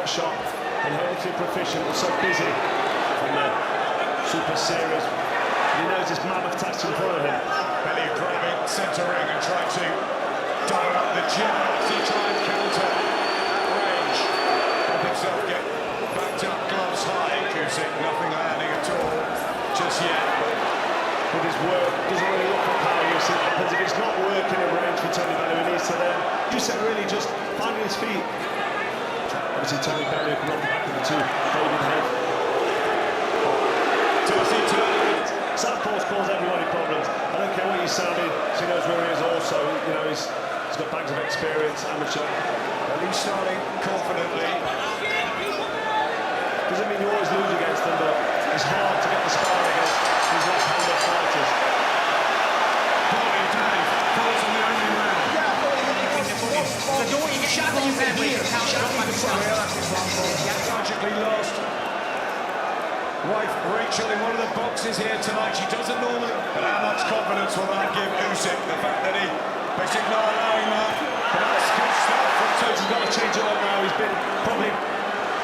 shot, inherently proficient, but so busy from the super series. He knows this mammoth task in front of him. Bellew grabbing centre ring and trying to dial up the gym as he tries to counter at range. Help himself get backed up, gloves high. Usyk, nothing landing at all just yet. With his work, doesn't really look for power, Usyk, because if it's not working at range for Tony Bellew, he needs to then Usyk really just finding his feet. Obviously, Tony Bellew can knock the back of the two, David head. Does he turn it? Southpaws cause everybody problems. I don't care what you sounded, he knows where he is also. You know, he's got bags of experience, amateur. Well, he's starting confidently. Doesn't mean you always lose against them, but it's hard to get the sparring against these left-handed fighters. Falls on the only round. The door you get shot when you get here. Tragically lost. Wife Rachel in one of the boxes here tonight. She doesn't normally. But how much confidence will that give Usyk? The fact that he basically not allowing that. But that's good stuff from He's got to change it up now. He's been probably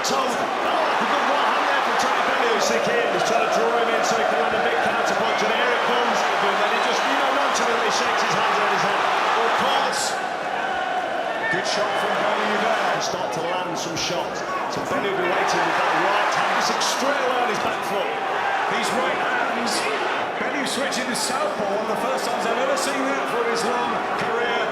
told. Oh, a good right hand there from Tony Bellew. Usyk in. He's trying to draw him in so he can land a big counter punch. And here it comes. And then he just, nonchalantly shakes his hands around his head. all cards. Good shot from Bellew there. And start to land some shots. So Bellew will be waiting with that right hand. Usyk straight away on his back foot. These right hands. Bellew switching to southpaw. One of the first times I've ever seen that for his long career.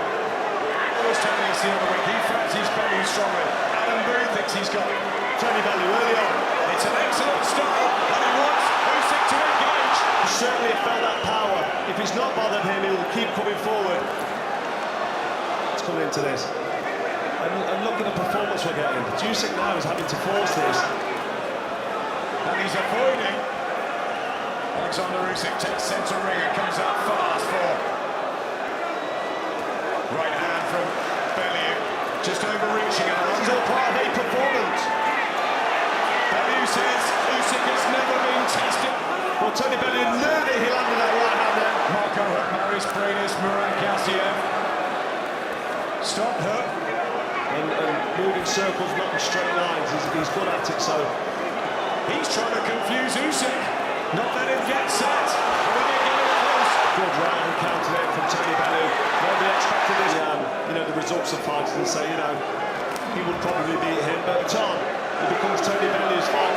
Always telling us the other week. He fancies Bellew strongly. Alan Booth thinks he's got Tony Bellew early on. It's an excellent start, and he wants Usyk to engage. He certainly felt that power. If he's not bothered him, he'll keep coming forward. Let's come into this. And look at the performance we're getting. Usyk now is having to force this. And he's avoiding. Oleksandr Usyk takes centre ring and comes out fast for right hand from Bellew. Just overreaching it. This is all part of a performance. Bellew says Usyk has never been tested. Well, Tony Bellew knew that he landed that right hand there. Marco Maris Brenis Murakasiev. Stop her. And moving circles, not in straight lines. He's good at it, so he's trying to confuse Usyk. Not let him get set. When they get close. Good right hand counter there from Tony Bellew. Nobody expected this. The results of fighters and say, he would probably beat him, but Tom, it becomes Tony Bellew's fight.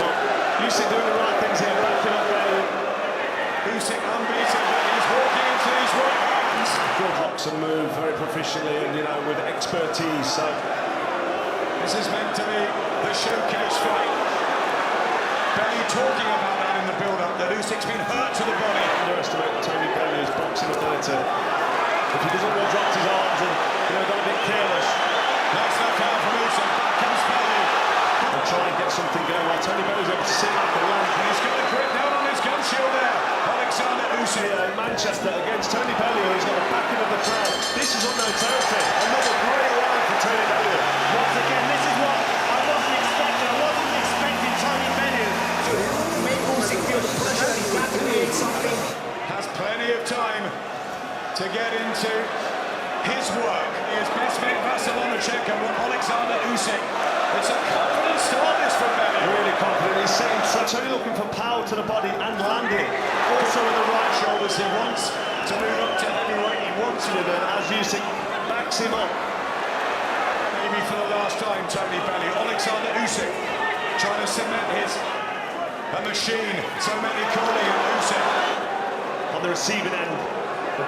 Usyk doing the right things here, backing up Bellew. Usyk unbeaten, but he's walking into these right hands. Good box and move very proficiently and, with expertise, so this is meant to be the showcase fight. Bellew talking about that in the build-up, that Usyk's been hurt to the body. Underestimate Tony Bellew's boxing ability. If he doesn't want to drop his arms and, got a bit careless. Nice left hand from Usyk, back comes Bellew. And try and get something going while Tony Bellew's able to sit back and land. And he's got a grip down on his gun shield there. Oleksandr Usyk. In Manchester against Tony Bellew, he's got the backing of the crowd. This is unknown territory. Another great round for Tony Bellew. Once again, this is what I wasn't expecting. I wasn't expecting Tony Bellew to make Usyk feel the pressure. He's got to create something. Has plenty of time to get into his work. He is best mate Vasyl Lomachenko and Oleksandr Usyk. It's a confident start this from Bellew. Really confident. He's setting traps. Only looking for power to the body and landing. Also in the right shoulders. He wants to move up to heavyweight. He wants to. And as Usyk backs him up. Maybe for the last time, Tony Bellew. Oleksandr Usyk trying to cement a machine. So many calling it Usyk. On the receiving end,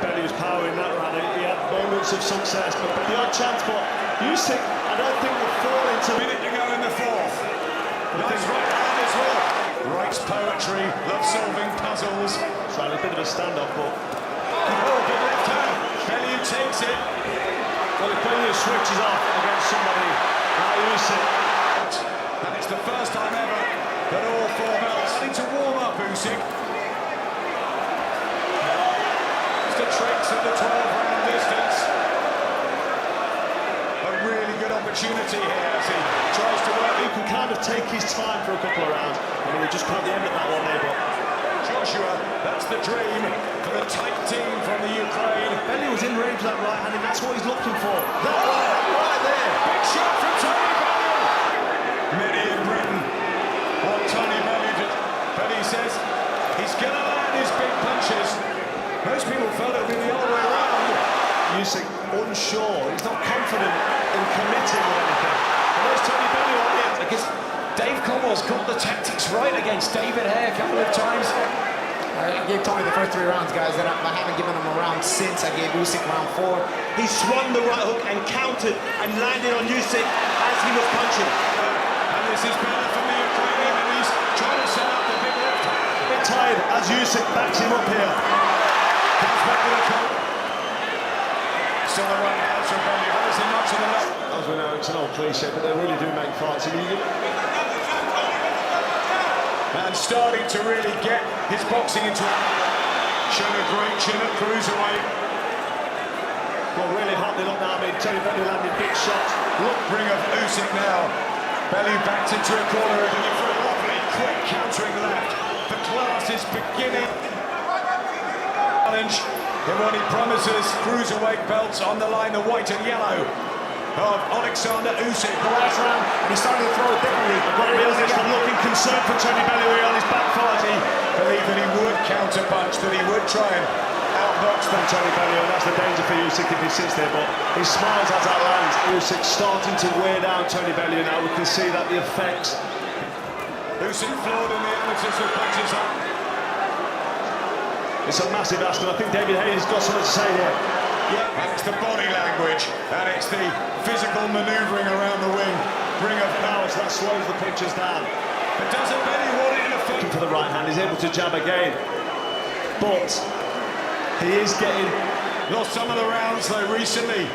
Bellew's power in that round. He had moments of success, but the odd chance. But Usyk, I don't think will fall into. A minute to go in the fourth. Nice right hand as well. Writes poetry, loves solving puzzles. Trying a bit of a standoff, but good left hand. Bellew takes it. well, if Bellew switches off against somebody like Usyk, and it's the first time ever that all four belts need to warm up Usyk. The tricks of the 12-round distance. A really good opportunity here as he tries to work. he can kind of take his time for a couple of rounds. I mean, he just caught the end of that one there, but Joshua, that's the dream for the tight team from the Ukraine. Bellew was in range of that right hand, and that's what he's looking for. That right there. Big shot from Tony Bellew. Many Bellew's got the tactics right against David Hay a couple of times. I gave Tony the first 3 rounds, guys, and I haven't given him a round since. I gave Usyk round 4. He swung the right hook and countered and landed on Usyk as he was punching. And this is Bellew from the Ukrainian, and he's trying to set up the big left hand. A bit tired as Usyk backs him up here. Comes back with a cut. Still the right hands from Bellew. Hasn't seen much of the left. As we know, it's an old cliche, but they really do make fights. And starting to really get his boxing into it. Showing a great chin at cruiserweight. Well, really hot they look now. I mean, Tony Bellew landed big shots. Look, bring of Usyk now. Bellew backed into a corner and looking for a lovely, quick countering left. The class is beginning. Challenge in what he promises. Cruiserweight belts on the line, the white and yellow of Oleksandr Usyk. The last round, and he started to throw it differently. I've got to be honest, I'm looking concerned for Tony Bellew here on his back foot. He believed that he would counter punch, that he would try and outbox From Tony Bellew, and that's the danger for Usyk if he sits there, but he smiles as that lands. Usyk starting to wear down Tony Bellew now. We can see that the effects. Usyk floored in the amateurs with punches up. It's a massive ask, and I think David Hayes got something to say here. Yeah, and it's the body language, and it's the physical manoeuvring around the ring. Ring of powers that slows the punches down. But doesn't Bellew want it in a Looking for the right hand, he's able to jab again, but he is getting. Lost some of the rounds though recently.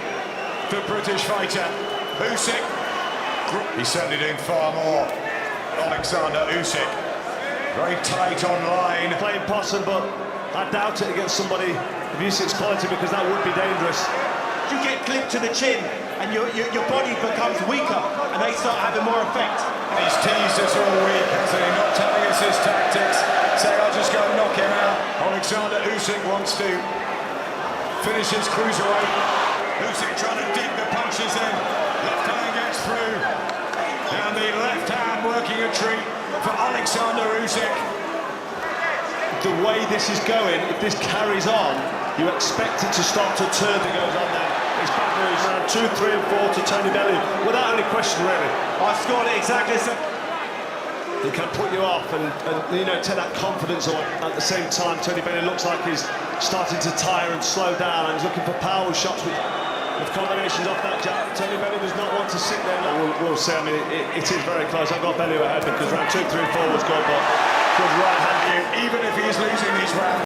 The British fighter Usyk. He's certainly doing far more. Oleksandr Usyk, very tight on line. Playing possum, but I doubt it against somebody of Usyk's quality because that would be dangerous. You get clipped to the chin, and your body becomes weaker, and they start having more effect. He's teased us all week, hasn't he? Not telling us his tactics, saying I'll just go and knock him out. Oleksandr Usyk wants to finish his cruiserweight. Usyk trying to dig the punches in. Left hand gets through. And the left hand working a treat for Oleksandr Usyk. The way this is going, if this carries on, you expect it to start to turn. That goes on there. It's back moves round 2, 3 and 4 to Tony Bellew, without any question really. I scored it exactly so. He can put you off and you know, take that confidence on. At the same time, Tony Bellew looks like he's starting to tire and slow down, and he's looking for power shots with combinations off that jab. Tony Bellew does not want to sit there. We'll see. I mean, it is very close. I've got Bellew ahead because round 2, 3 and 4 was good, but good right hand. Even if he's losing these rounds.